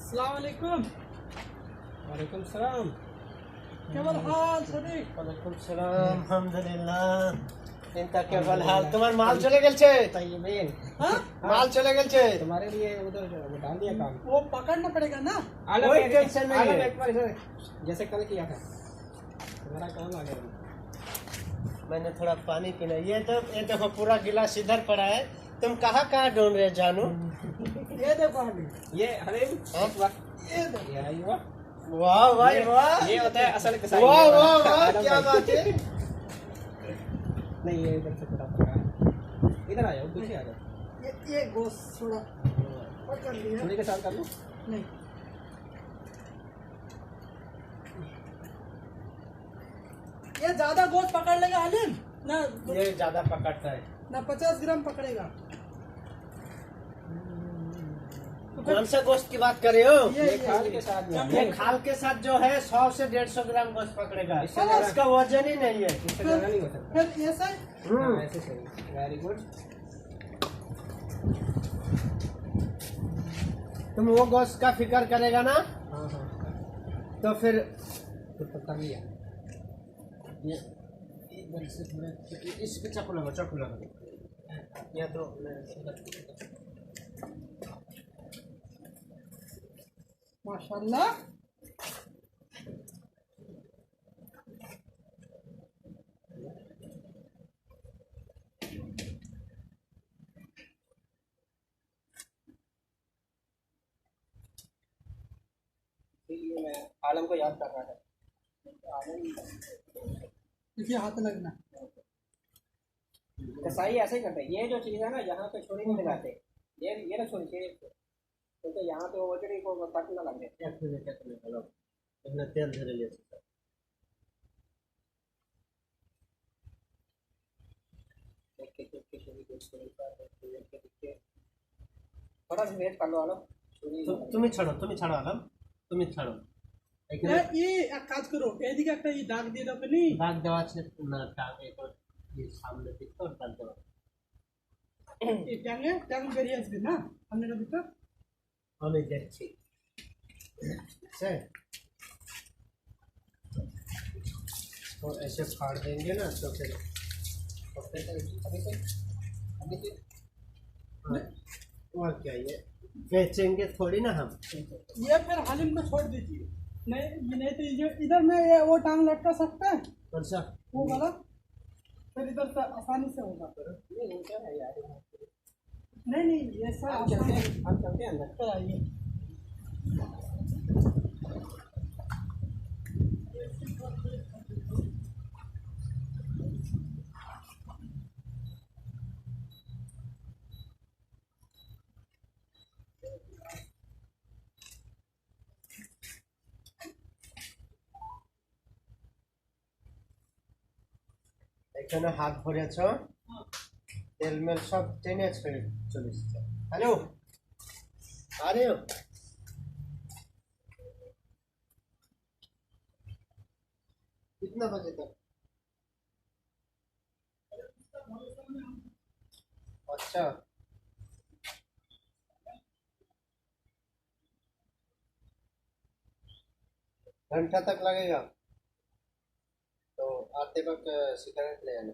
अस्सलाम वालेकुम। वालेकुम सलाम। क्या हाल सदीक? वालेकुम सलाम। अल्हम्दुलिल्लाह। इनका क्या हाल? तुम्हार माल चले गेल छे तय्यबीन। हाँ? माल चले गेल छे तुम्हारे लिए उधर वो डाल दिया काम। वो पकड़ना पड़ेगा ना। कोई टेंशन नहीं है। एक बार जैसे कल किया था तुम्हारा काम आ गया। मैंने थोड़ा पानी पीना। ये देखो पूरा गिलास इधर पड़ा है। तुम कहाँ ढूंढ रहे जानू? ये देखो हमें। ये हमें ये देखो। ये आई हुआ। वाह भाई वाह। ये होता है असल कसाई। वाह वाह वाह क्या बात है। नहीं ये इधर से थोड़ा पकड़ा। इधर आ जाओ पीछे आ जाओ। ये गोश्त थोड़ा पकड़ लिया। छुरी के साथ कर लो। नहीं। ये ज्यादा गोश्त पकड़ लेगा हालिम ना। ये ज्यादा पकड़ता है ना 50 ग्राम पकड़ेगा। कौन सा गोश्त की बात कर रहे हो? ये खाल के साथ में ये खाल के साथ जो है 100 से 150 ग्राम गोश्त पकड़ेगा। इसका वजन ही नहीं है। इससे ज्यादा नहीं हो सकता। फिर ऐसा हाँ, ऐसे सही। Very good. तुम वो गोश्त का फिक्र करेगा ना हाँ हाँ तो फिर पकड़ लिया। ये इधर से थोड़ा इस पे चाकू लगा या तो माशाल्लाह। इसलिए मैं आलम को याद कर रहा था। देखिए हाथ लगना। कसाई ऐसे ही करते हैं। ये जो चीज़ है ना यहाँ पे छुरी नहीं लगाते। ये ना छुरी चाहिए क्योंकि यहाँ पे वो वजड़ी को कट ना लग जाए। अपना तेल धरे ले थोड़ा सा वेट कर लो आलम। তুমি ছাড়ো আলম তুমি ছাড়ো ये एक কাজ করো, এদিকে একটা এই দাগ দিয়ে দাও কেন? দাগ দেওয়া আছে না একবার সামনে দিক তো দাগ দেওয়া এই ট্যাং বেরিয়ে আসবে না সামনের ভিতর। আমি দেখছি স্যার तो ऐसे फाड़ देंगे ना तो फिर और क्या ये बेचेंगे थोड़ी ना हम। ये फिर हालिम को छोड़ दीजिए। नहीं तो ये इधर में ये वो टांग लटका सकता है कौन सा वो वाला, फिर इधर से आसानी से होगा। नहीं ये सर हम चलते हैं अंदर। अंदर आइए। এখানে হাত ভরেছ তেল মেল सब टेने ছেড়ে চলে এসেছে। हेलो आ रहे हो? कितना बजे तक? अच्छा घंटा तक लगेगा तो आते वक्त सिगरेट ले आना।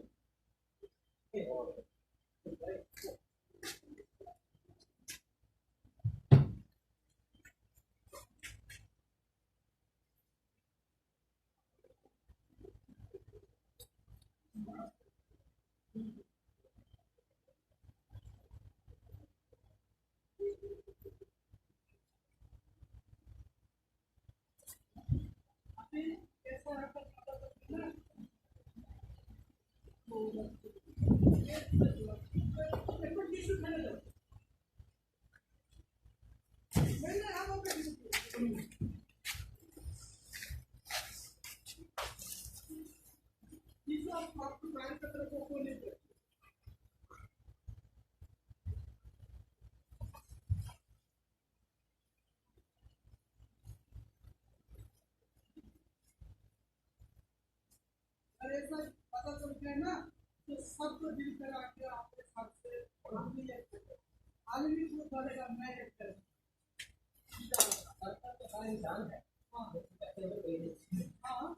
अरे ऐसा पता चल गया ना तो सबको दिल करा के आपके साथ से हम भी एक आलमी को करेगा मैं एक चालान है। पैसे में कोई नहीं। हाँ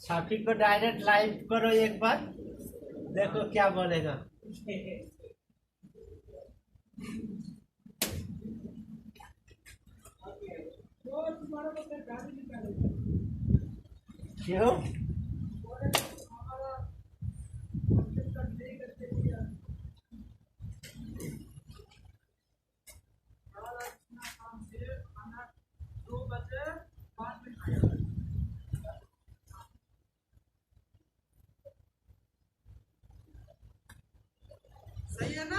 साफी को डायरेक्ट लाइव करो एक बार, देखो क्या बोलेगा। तो तुम्हारा को फिर गाड़ी निकालेगा क्यों? हमारा बजट का नहीं करते दिया हमारा इतना काम से खाना 2 बजे बाद में खाया सही है ना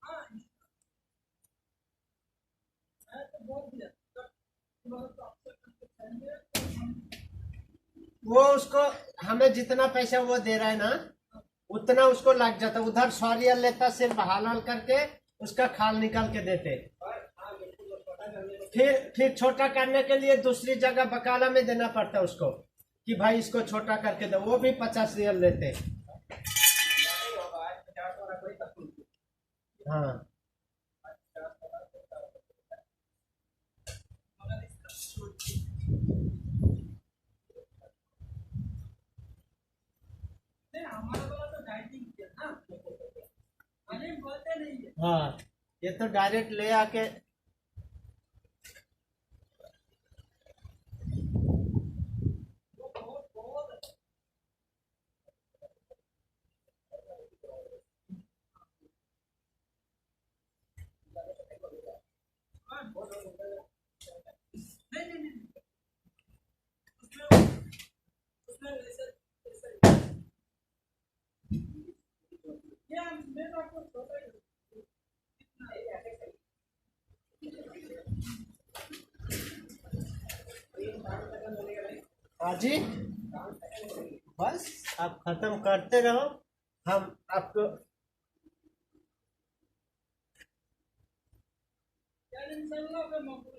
हाँ मैं तो बोल दिया तुम्हारा तो अक्सर करके चाहिए वो उसको, हमें जितना पैसा वो दे रहा है ना, उतना उसको लग जाता। उधर सॉरियल लेता, सिर्फ हाल हाल करके उसका खाल निकाल के देते। फिर छोटा करने के लिए दूसरी जगह बकाला में देना पड़ता उसको कि भाई इसको छोटा करके दो, वो भी 50 रियल लेते। हाँ नहीं हमारा वाला तो डाइटिंग किया ना अरे बोलते नहीं है हाँ, ये तो डायरेक्ट ले आके। वो बहुत बहुत अच्छा हाँ, नहीं नहीं नहीं उसमें उसमें ऐसा ये मैं तो आपको छोटा ही हाँ जी, बस आप खत्म करते रहो, हम आपको। यार इंशाल्लाह का मौका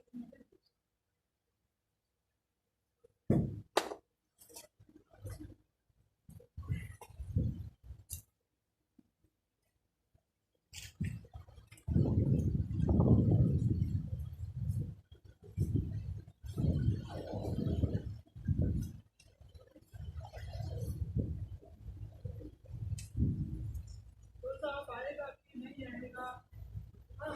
तो आप आएगा कि नहीं आएगा हाँ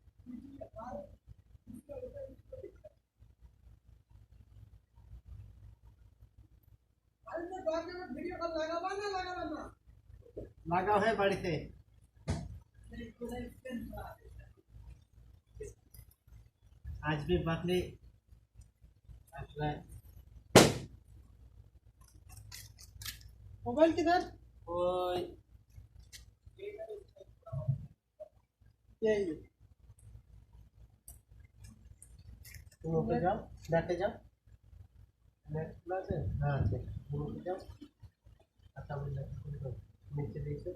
आपके में वीडियो कॉल लगा ना लगा है बड़ी से आज भी बकरी मोबाइल किधर यही तुम ऊपर जाओ बैठे जाओ नेक्स्ट क्लास है हाँ ठीक तुम ऊपर जाओ अच्छा बोल नीचे नीचे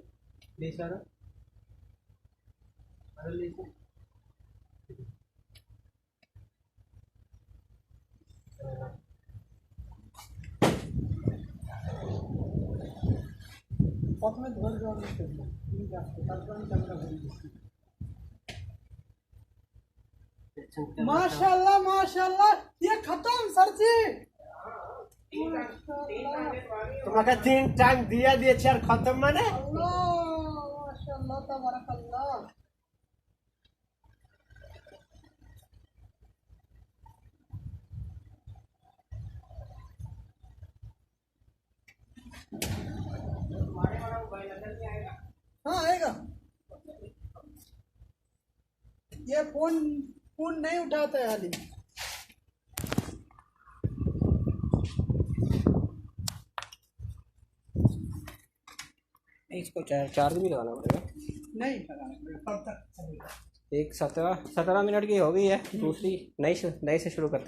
ले सारा अरे नीचे अपने घर जाओ नहीं करना नहीं जाते कल्पना कैमरा घूम माशाल्लाह ये खत्म सर जी तुम्हारा 3 टांग दिया दिए चार खत्म माने माशाल्लाह तबारकल्लाह हाँ आएगा ये फोन नहीं उठाता है हाली इसको चार्ज भी लगाना पड़ेगा। नहीं लगाना पड़ेगा तब तक चलेगा। एक 17 मिनट की हो गई है। दूसरी नई से शुरू करते हैं।